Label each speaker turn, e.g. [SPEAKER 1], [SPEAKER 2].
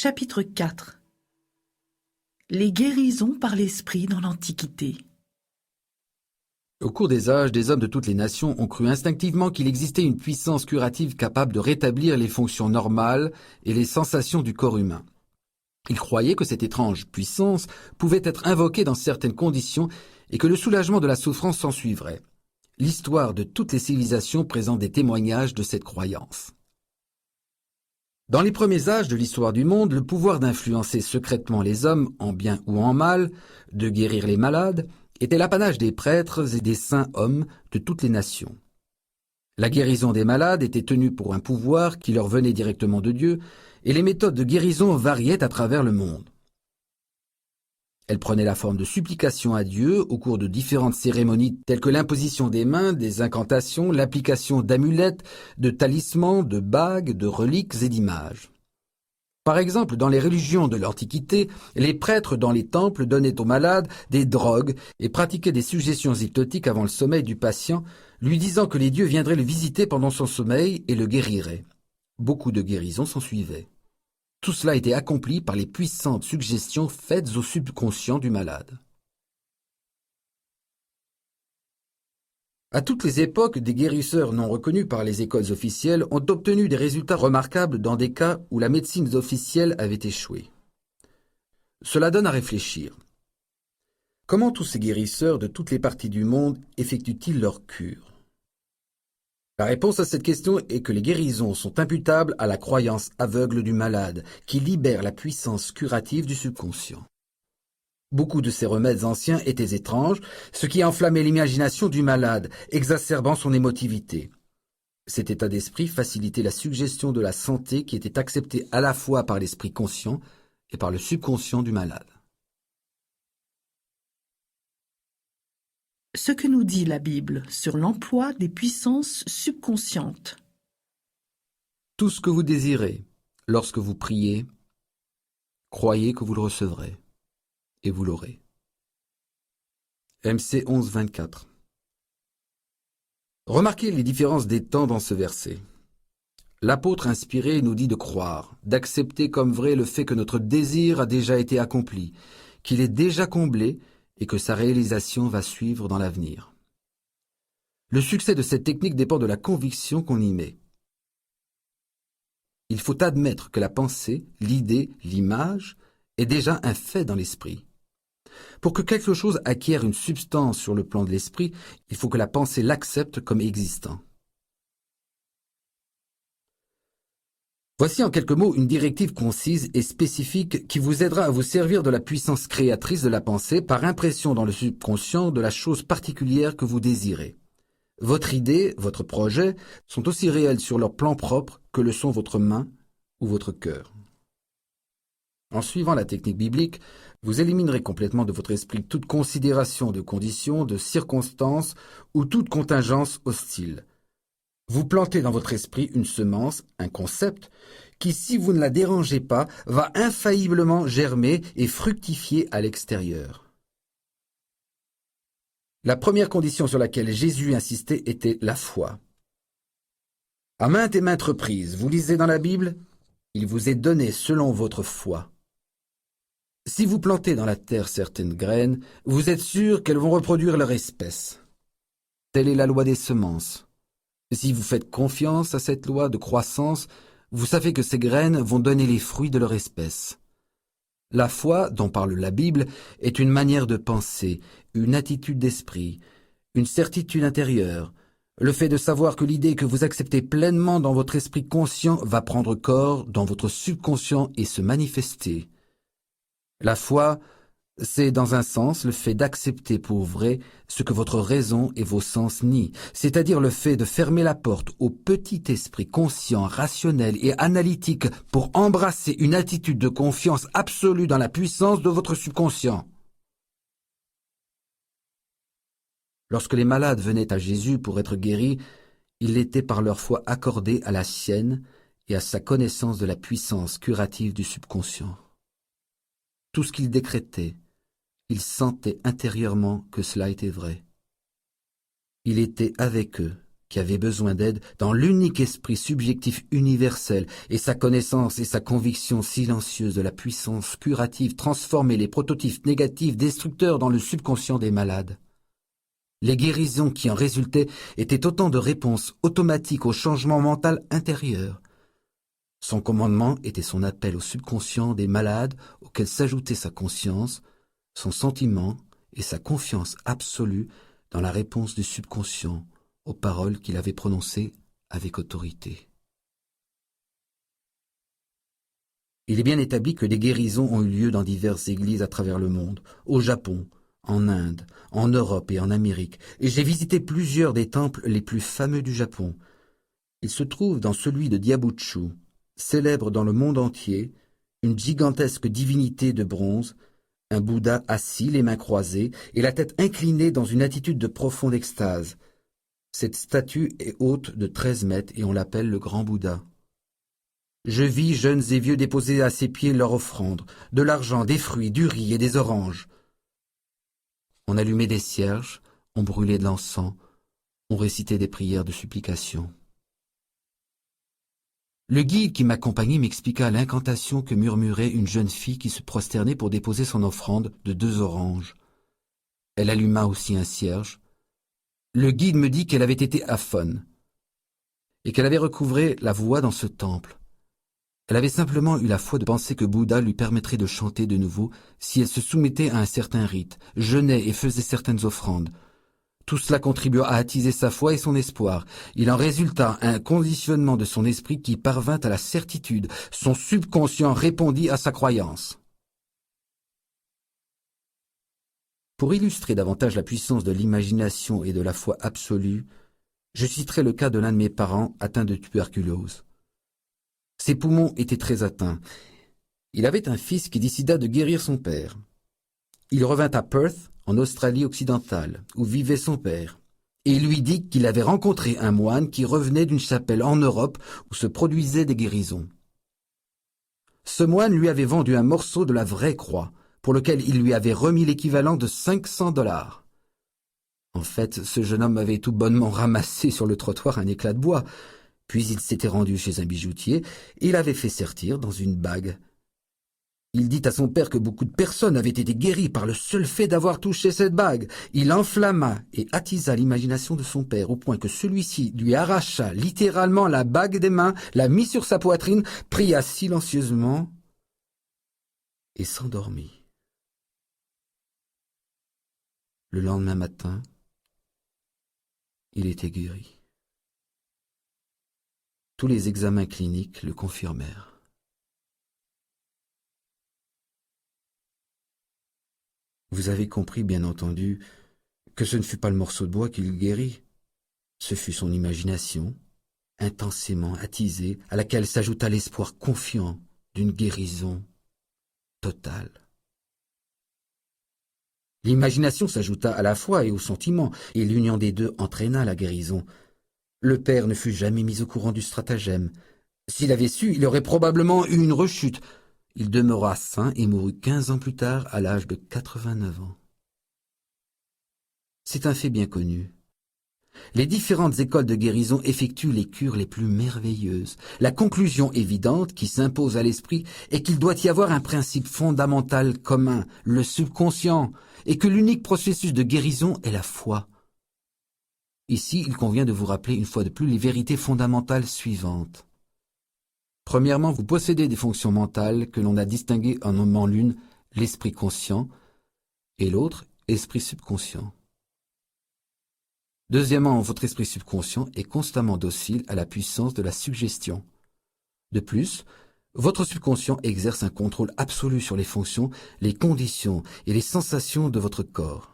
[SPEAKER 1] Chapitre 4. Les guérisons par l'esprit dans l'Antiquité.
[SPEAKER 2] Au cours des âges, des hommes de toutes les nations ont cru instinctivement qu'il existait une puissance curative capable de rétablir les fonctions normales et les sensations du corps humain. Ils croyaient que cette étrange puissance pouvait être invoquée dans certaines conditions et que le soulagement de la souffrance s'ensuivrait. L'histoire de toutes les civilisations présente des témoignages de cette croyance. Dans les premiers âges de l'histoire du monde, le pouvoir d'influencer secrètement les hommes, en bien ou en mal, de guérir les malades, était l'apanage des prêtres et des saints hommes de toutes les nations. La guérison des malades était tenue pour un pouvoir qui leur venait directement de Dieu, et les méthodes de guérison variaient à travers le monde. Elles prenaient la forme de supplications à Dieu au cours de différentes cérémonies telles que l'imposition des mains, des incantations, l'application d'amulettes, de talismans, de bagues, de reliques et d'images. Par exemple, dans les religions de l'Antiquité, les prêtres dans les temples donnaient aux malades des drogues et pratiquaient des suggestions hypnotiques avant le sommeil du patient, lui disant que les dieux viendraient le visiter pendant son sommeil et le guériraient. Beaucoup de guérisons s'ensuivaient. Tout cela était accompli par les puissantes suggestions faites au subconscient du malade. À toutes les époques, des guérisseurs non reconnus par les écoles officielles ont obtenu des résultats remarquables dans des cas où la médecine officielle avait échoué. Cela donne à réfléchir. Comment tous ces guérisseurs de toutes les parties du monde effectuent-ils leurs cures ? La réponse à cette question est que les guérisons sont imputables à la croyance aveugle du malade, qui libère la puissance curative du subconscient. Beaucoup de ces remèdes anciens étaient étranges, ce qui enflammait l'imagination du malade, exacerbant son émotivité. Cet état d'esprit facilitait la suggestion de la santé qui était acceptée à la fois par l'esprit conscient et par le subconscient du malade.
[SPEAKER 1] Ce que nous dit la Bible sur l'emploi des puissances subconscientes.
[SPEAKER 2] Tout ce que vous désirez, lorsque vous priez, croyez que vous le recevrez, et vous l'aurez. MC 11-24. Remarquez les différences des temps dans ce verset. L'apôtre inspiré nous dit de croire, d'accepter comme vrai le fait que notre désir a déjà été accompli, qu'il est déjà comblé et que sa réalisation va suivre dans l'avenir. Le succès de cette technique dépend de la conviction qu'on y met. Il faut admettre que la pensée, l'idée, l'image est déjà un fait dans l'esprit. Pour que quelque chose acquiert une substance sur le plan de l'esprit, il faut que la pensée l'accepte comme existant. Voici en quelques mots une directive concise et spécifique qui vous aidera à vous servir de la puissance créatrice de la pensée par impression dans le subconscient de la chose particulière que vous désirez. Votre idée, votre projet sont aussi réels sur leur plan propre que le sont votre main ou votre cœur. En suivant la technique biblique, vous éliminerez complètement de votre esprit toute considération de conditions, de circonstances ou toute contingence hostile. Vous plantez dans votre esprit une semence, un concept, qui, si vous ne la dérangez pas, va infailliblement germer et fructifier à l'extérieur. La première condition sur laquelle Jésus insistait était la foi. À maintes et maintes reprises, vous lisez dans la Bible, il vous est donné selon votre foi. Si vous plantez dans la terre certaines graines, vous êtes sûr qu'elles vont reproduire leur espèce. Telle est la loi des semences. Si vous faites confiance à cette loi de croissance, vous savez que ces graines vont donner les fruits de leur espèce. La foi, dont parle la Bible, est une manière de penser, une attitude d'esprit, une certitude intérieure, le fait de savoir que l'idée que vous acceptez pleinement dans votre esprit conscient va prendre corps dans votre subconscient et se manifester. La foi, c'est dans un sens le fait d'accepter pour vrai ce que votre raison et vos sens nient, c'est-à-dire le fait de fermer la porte au petit esprit conscient, rationnel et analytique pour embrasser une attitude de confiance absolue dans la puissance de votre subconscient. Lorsque les malades venaient à Jésus pour être guéris, ils l'étaient par leur foi accordés à la sienne et à sa connaissance de la puissance curative du subconscient. Tout ce qu'ils décrétaient, ils sentaient intérieurement que cela était vrai. Il était avec eux, qui avait besoin d'aide dans l'unique esprit subjectif universel, et sa connaissance et sa conviction silencieuse de la puissance curative transformaient les prototypes négatifs destructeurs dans le subconscient des malades. Les guérisons qui en résultaient étaient autant de réponses automatiques au changement mental intérieur. Son commandement était son appel au subconscient des malades auquel s'ajoutait sa conscience, son sentiment et sa confiance absolue dans la réponse du subconscient aux paroles qu'il avait prononcées avec autorité. Il est bien établi que des guérisons ont eu lieu dans diverses églises à travers le monde, au Japon, en Inde, en Europe et en Amérique, et j'ai visité plusieurs des temples les plus fameux du Japon. Il se trouve dans celui de Diabutsu, célèbre dans le monde entier, une gigantesque divinité de bronze, un Bouddha assis, les mains croisées, et la tête inclinée dans une attitude de profonde extase. Cette statue est haute de 13 mètres et on l'appelle le Grand Bouddha. Je vis jeunes et vieux déposer à ses pieds leur offrande, de l'argent, des fruits, du riz et des oranges. On allumait des cierges, on brûlait de l'encens, on récitait des prières de supplication. Le guide qui m'accompagnait m'expliqua l'incantation que murmurait une jeune fille qui se prosternait pour déposer son offrande de 2 oranges. Elle alluma aussi un cierge. Le guide me dit qu'elle avait été aphone et qu'elle avait recouvré la voix dans ce temple. Elle avait simplement eu la foi de penser que Bouddha lui permettrait de chanter de nouveau si elle se soumettait à un certain rite, jeûnait et faisait certaines offrandes. Tout cela contribua à attiser sa foi et son espoir. Il en résulta un conditionnement de son esprit qui parvint à la certitude. Son subconscient répondit à sa croyance. Pour illustrer davantage la puissance de l'imagination et de la foi absolue, je citerai le cas de l'un de mes parents atteint de tuberculose. Ses poumons étaient très atteints. Il avait un fils qui décida de guérir son père. Il revint à Perth, en Australie occidentale, où vivait son père, et il lui dit qu'il avait rencontré un moine qui revenait d'une chapelle en Europe où se produisaient des guérisons. Ce moine lui avait vendu un morceau de la vraie croix, pour lequel il lui avait remis l'équivalent de 500 $. En fait, ce jeune homme avait tout bonnement ramassé sur le trottoir un éclat de bois, puis il s'était rendu chez un bijoutier et il avait fait sertir dans une bague. Il dit à son père que beaucoup de personnes avaient été guéries par le seul fait d'avoir touché cette bague. Il enflamma et attisa l'imagination de son père au point que celui-ci lui arracha littéralement la bague des mains, la mit sur sa poitrine, pria silencieusement et s'endormit. Le lendemain matin, il était guéri. Tous les examens cliniques le confirmèrent. Vous avez compris, bien entendu, que ce ne fut pas le morceau de bois qui le guérit. Ce fut son imagination, intensément attisée, à laquelle s'ajouta l'espoir confiant d'une guérison totale. L'imagination s'ajouta à la foi et au sentiment, et l'union des deux entraîna la guérison. Le père ne fut jamais mis au courant du stratagème. S'il avait su, il aurait probablement eu une rechute. Il demeura sain et mourut 15 ans plus tard à l'âge de 89 ans. C'est un fait bien connu. Les différentes écoles de guérison effectuent les cures les plus merveilleuses. La conclusion évidente qui s'impose à l'esprit est qu'il doit y avoir un principe fondamental commun, le subconscient, et que l'unique processus de guérison est la foi. Ici, il convient de vous rappeler une fois de plus les vérités fondamentales suivantes. Premièrement, vous possédez des fonctions mentales que l'on a distinguées en nommant l'une l'esprit conscient et l'autre esprit subconscient. Deuxièmement, votre esprit subconscient est constamment docile à la puissance de la suggestion. De plus, votre subconscient exerce un contrôle absolu sur les fonctions, les conditions et les sensations de votre corps.